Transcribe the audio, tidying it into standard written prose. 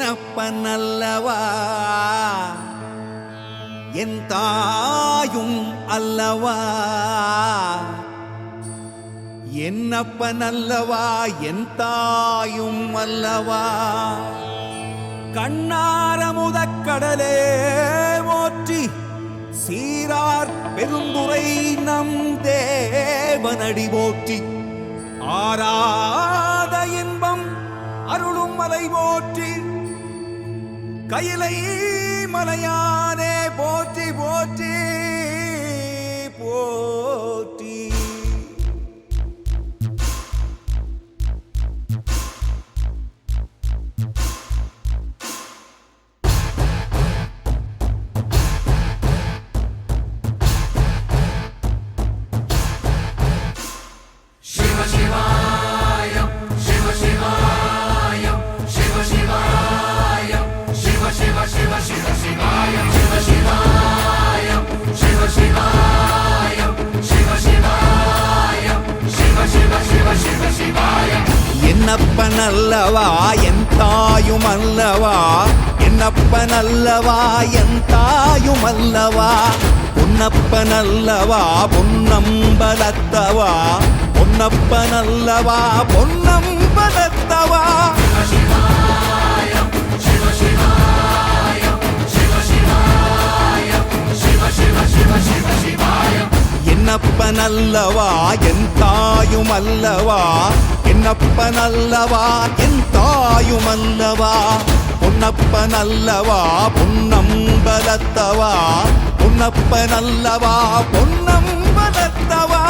என்னப்பனல்லவா என் தாயும் அல்லவா என்னப்பனல்லவா என் தாயும் அல்லவா கண்ணாரமுதக்கடலே போற்றி சீரார் பெருந்துரை நம் தேவனடி போற்றி ஆராத இன்பம் அருளும் மலை போற்றி கையிலை மலையானே போற்றி போற்றி போற்றி என்னப்பனல்லவா என் தாயும் அல்லவா என்னப்பனல்லவா என் தாயும் அல்லவா பொன்னப்பனல்லவா பொன்னம்பலத்தவா பொன்னப்பனல்லவா பொன்னம்பலத்தவா என்னப்பனல்லவா என் தாயும் அல்லவா என்னப்பனல்லவா என் தாயும் அல்லவா பொன்னப்பனல்லவா பொன்னம்பலத்தவா பொன்னப்பனல்லவா பொன்னம்பலத்தவா